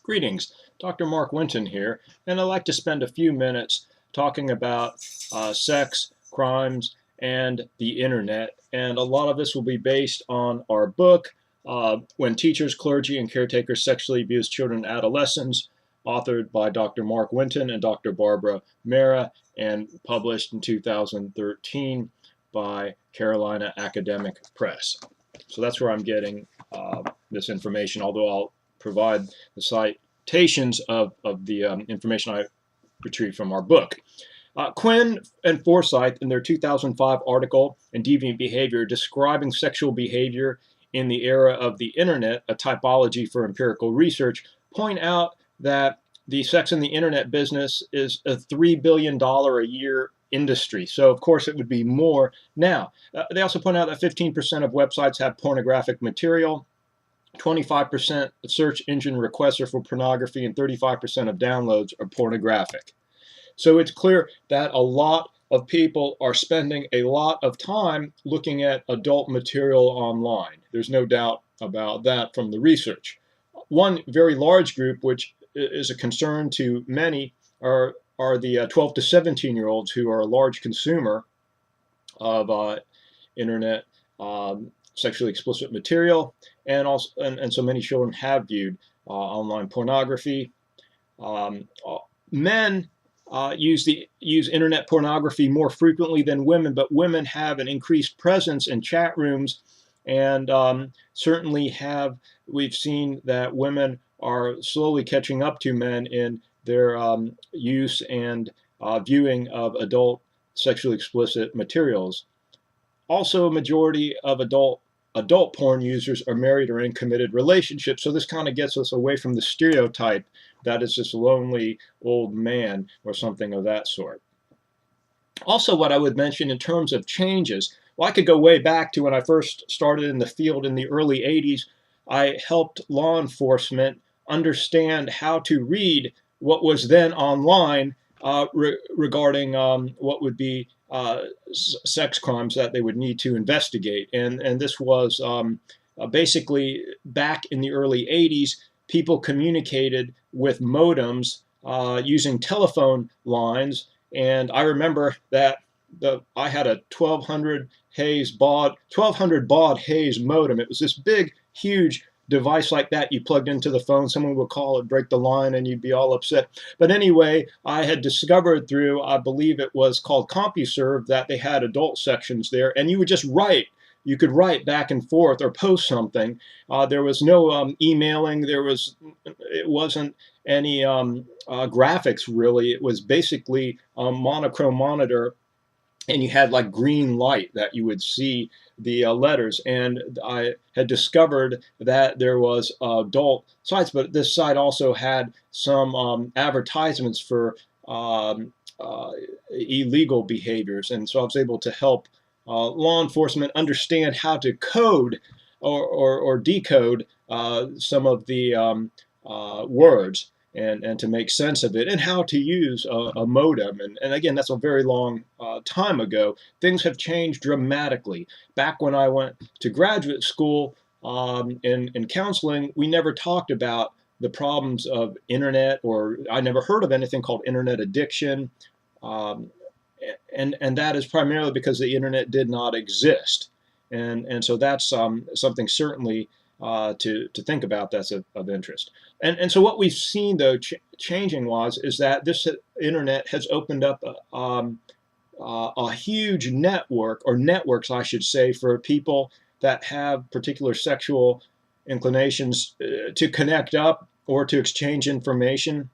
Greetings, Dr. Mark Winton here, and I'd like to spend a few minutes talking about sex, crimes, and the internet. And a lot of this will be based on our book, When Teachers, Clergy, and Caretakers Sexually Abuse Children and Adolescents, authored by Dr. Mark Winton and Dr. Barbara Mera, and published in 2013 by Carolina Academic Press. So that's where I'm getting this information, although I'll provide the citations of the information I retrieved from our book. Quinn and Forsyth, in their 2005 article in Deviant Behavior describing sexual behavior in the era of the internet, a typology for empirical research, point out that the sex and the internet business is a $3 billion a year industry. So, of course, it would be more now. They also point out that 15% of websites have pornographic material. 25% of search engine requests are for pornography, and 35% of downloads are pornographic. So it's clear that a lot of people are spending a lot of time looking at adult material online. There's no doubt about that from the research. One very large group, which is a concern to many, are the 12 to 17-year-olds who are a large consumer of internet sexually explicit material, and also so many children have viewed online pornography. Men use internet pornography more frequently than women, but women have an increased presence in chat rooms, and certainly we've seen that women are slowly catching up to men in their use and viewing of adult sexually explicit materials. Also, a majority of adult porn users are married or in committed relationships. So this kind of gets us away from the stereotype that it's this lonely old man or something of that sort. Also, what I would mention in terms of changes, well, I could go way back to when I first started in the field in the early 80s. I helped law enforcement understand how to read what was then online regarding what would be sex crimes that they would need to investigate. And this was basically back in the early 80s, people communicated with modems using telephone lines. And I remember that I had a 1200 baud Hayes modem. It was this big, huge device like that you plugged into the phone. Someone would call it, break the line, and you'd be all upset. But anyway, I had discovered through, I believe it was called CompuServe, that they had adult sections there, and you would just write. You could write back and forth or post something. There was no emailing. It wasn't any graphics really. It was basically a monochrome monitor, and you had like green light that you would see the letters. And I had discovered that there was adult sites, but this site also had some advertisements for illegal behaviors. And so I was able to help law enforcement understand how to code or decode some of the words, and to make sense of it, and how to use a modem. And again, that's a very long time ago. Things have changed dramatically. Back when I went to graduate school in counseling, we never talked about the problems of internet, or I never heard of anything called internet addiction. And that is primarily because the internet did not exist. And so that's something certainly to think about that's of interest. And so what we've seen, though, changing wise, is that this internet has opened up a huge network, or networks, I should say, for people that have particular sexual inclinations to connect up or to exchange information.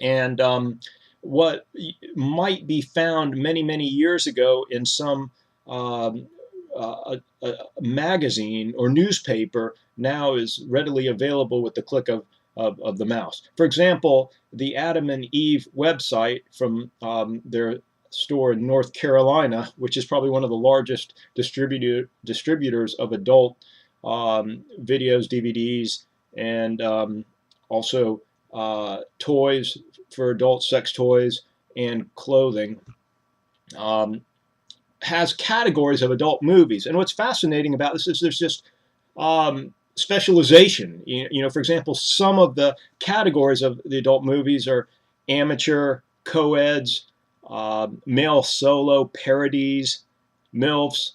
And what might be found many, many years ago in some a magazine or newspaper now is readily available with the click of the mouse. For example, the Adam and Eve website from their store in North Carolina, which is probably one of the largest distributors of adult videos, DVDs, and also toys for adult sex toys and clothing, has categories of adult movies. And what's fascinating about this is there's just specialization. For example, some of the categories of the adult movies are amateur, co-eds, male solo, parodies, MILFs,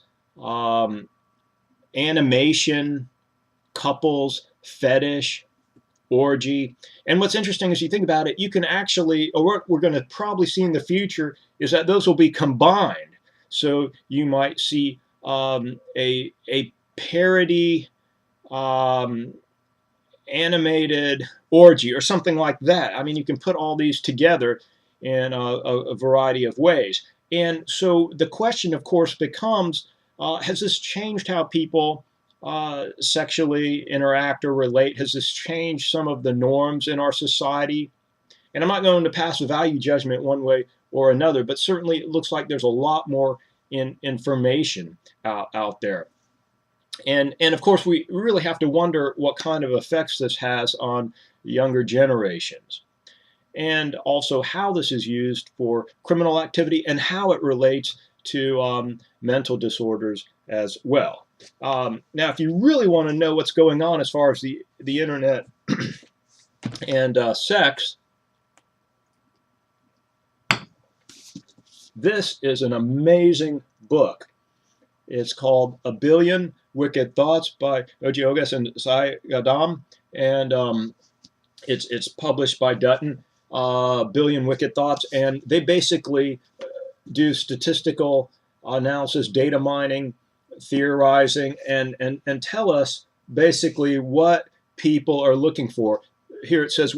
animation, couples, fetish, orgy. And what's interesting is you think about it, you can actually, or what we're going to probably see in the future is that those will be combined. So you might see a parody animated orgy or something like that. I mean, you can put all these together in a variety of ways. And so the question, of course, becomes, has this changed how people sexually interact or relate? Has this changed some of the norms in our society? And I'm not going to pass a value judgment one way or another, but certainly it looks like there's a lot more information out there. And of course, we really have to wonder what kind of effects this has on younger generations. And also how this is used for criminal activity and how it relates to mental disorders as well. Now, if you really want to know what's going on as far as the internet and sex, this is an amazing book. It's called A Billion Wicked Thoughts by Ojiogas and Sai Gadam, and it's published by Dutton. Billion Wicked Thoughts, and they basically do statistical analysis, data mining, theorizing, and tell us basically what people are looking for. Here it says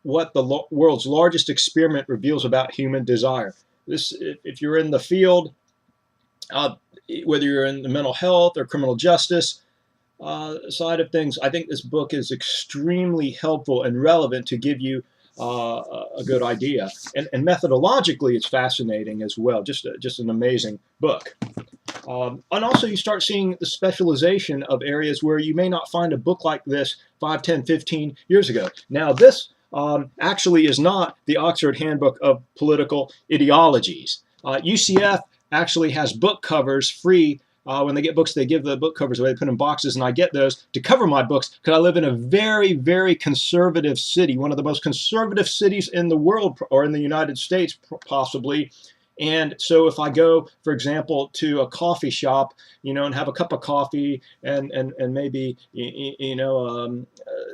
what the world's largest experiment reveals about human desire. This, if you're in the field, whether you're in the mental health or criminal justice side of things, I think this book is extremely helpful and relevant to give you a good idea. And methodologically, it's fascinating as well. Just an amazing book. And also, you start seeing the specialization of areas where you may not find a book like this 5, 10, 15 years ago. Now, this actually is not the Oxford Handbook of Political Ideologies. UCF actually has book covers free. When they get books, they give the book covers away. They put them in boxes, and I get those to cover my books because I live in a very, very conservative city, one of the most conservative cities in the world, or in the United States, possibly. And so if I go, for example, to a coffee shop, and have a cup of coffee and maybe,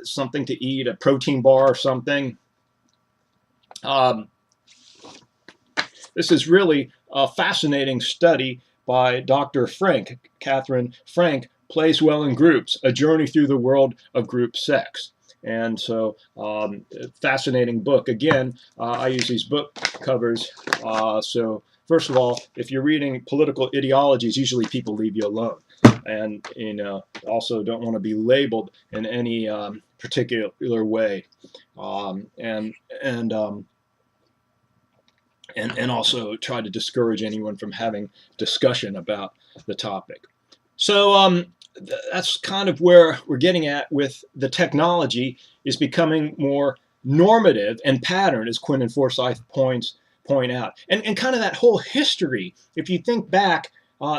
something to eat, a protein bar or something, this is really a fascinating study by Dr. Frank. Catherine Frank, Plays Well in Groups, A Journey Through the World of Group Sex. And so, fascinating book. Again, I use these book covers. So first of all, if you're reading political ideologies, usually people leave you alone. And, also don't want to be labeled in any particular way. And also try to discourage anyone from having discussion about the topic. So that's kind of where we're getting at with the technology is becoming more normative and pattern, as Quinn and Forsyth point out. And kind of that whole history, if you think back,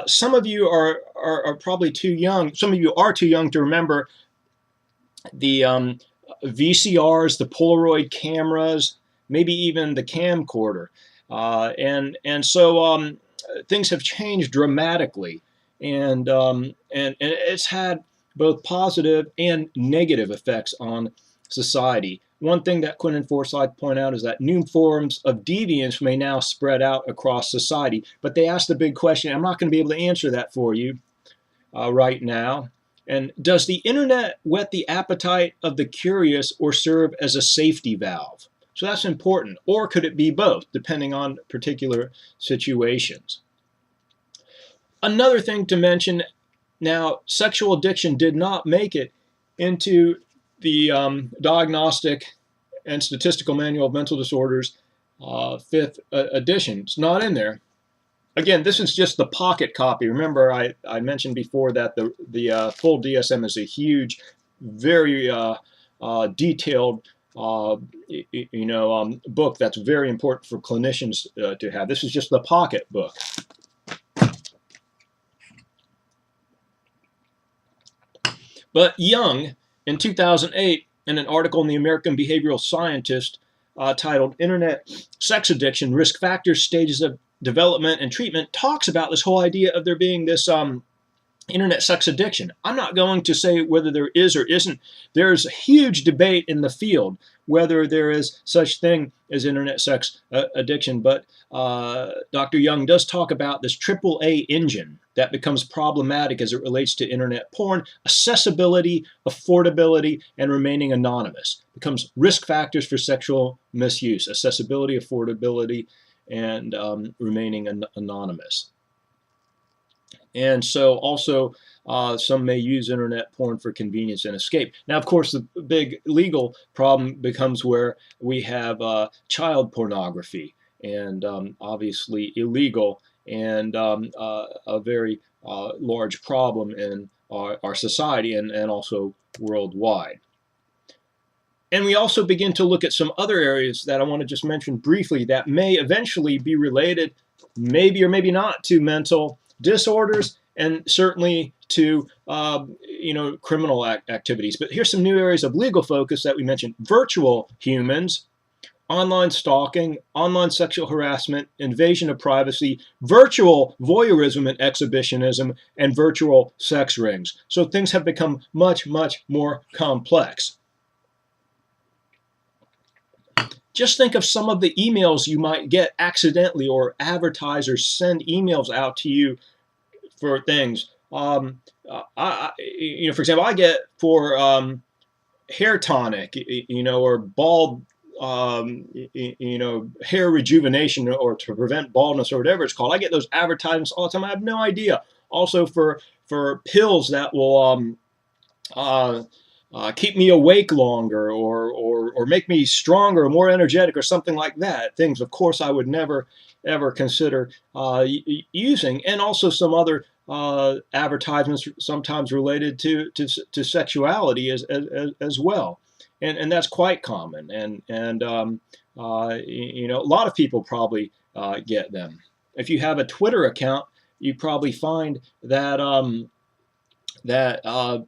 some of you are probably too young, some of you are too young to remember the VCRs, the Polaroid cameras, maybe even the camcorder. And so things have changed dramatically, and it's had both positive and negative effects on society. One thing that Quinn and Forsyth point out is that new forms of deviance may now spread out across society. But they ask the big question. I'm not going to be able to answer that for you right now. And does the internet whet the appetite of the curious or serve as a safety valve? So that's important. Or could it be both, depending on particular situations? Another thing to mention, now, sexual addiction did not make it into the Diagnostic and Statistical Manual of Mental Disorders, 5th edition. It's not in there. Again, this is just the pocket copy. Remember, I mentioned before that the full DSM is a huge, very detailed book that's very important for clinicians to have. This is just the pocket book. But Jung In 2008, in an article in the American Behavioral Scientist titled Internet Sex Addiction, Risk Factors, Stages of Development and Treatment, talks about this whole idea of there being this internet sex addiction. I'm not going to say whether there is or isn't. There's a huge debate in the field whether there is such thing as internet sex addiction, but Dr. Young does talk about this AAA engine that becomes problematic as it relates to internet porn. Accessibility, affordability, and remaining anonymous becomes risk factors for sexual misuse. Accessibility, affordability, and remaining anonymous. And so also some may use internet porn for convenience and escape. Now, of course, the big legal problem becomes where we have child pornography, and obviously illegal, and a very large problem in our society and also worldwide. And we also begin to look at some other areas that I want to just mention briefly that may eventually be related, maybe or maybe not, to mental disorders, and certainly to criminal activities. But here's some new areas of legal focus that we mentioned: virtual humans, online stalking, online sexual harassment, invasion of privacy, virtual voyeurism and exhibitionism, and virtual sex rings. So things have become much, much more complex. Just think of some of the emails you might get accidentally, or advertisers send emails out to you for things. For example, I get for hair tonic, or bald, hair rejuvenation, or to prevent baldness, or whatever it's called. I get those advertisements all the time. I have no idea. Also for pills that will keep me awake longer, or make me stronger, or more energetic, or something like that. Things, of course, I would never ever consider using. And also some other advertisements, sometimes related to sexuality as well, and that's quite common. And a lot of people probably get them. If you have a Twitter account, you probably find that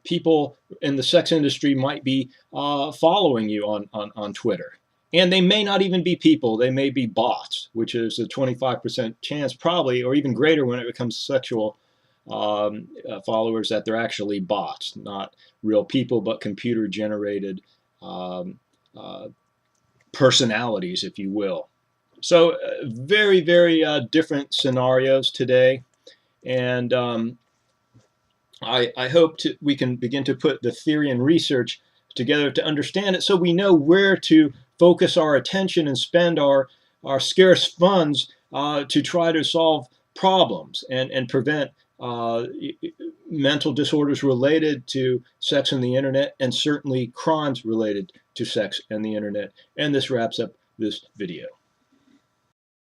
people in the sex industry might be following you on Twitter. And they may not even be people. They may be bots, which is a 25% chance probably, or even greater when it becomes sexual followers, that they're actually bots, not real people, but computer-generated personalities, if you will. So very, very different scenarios today. And I hope we can begin to put the theory and research together to understand it, so we know where to focus our attention and spend our scarce funds to try to solve problems and prevent mental disorders related to sex and the internet, and certainly crimes related to sex and the internet. And this wraps up this video.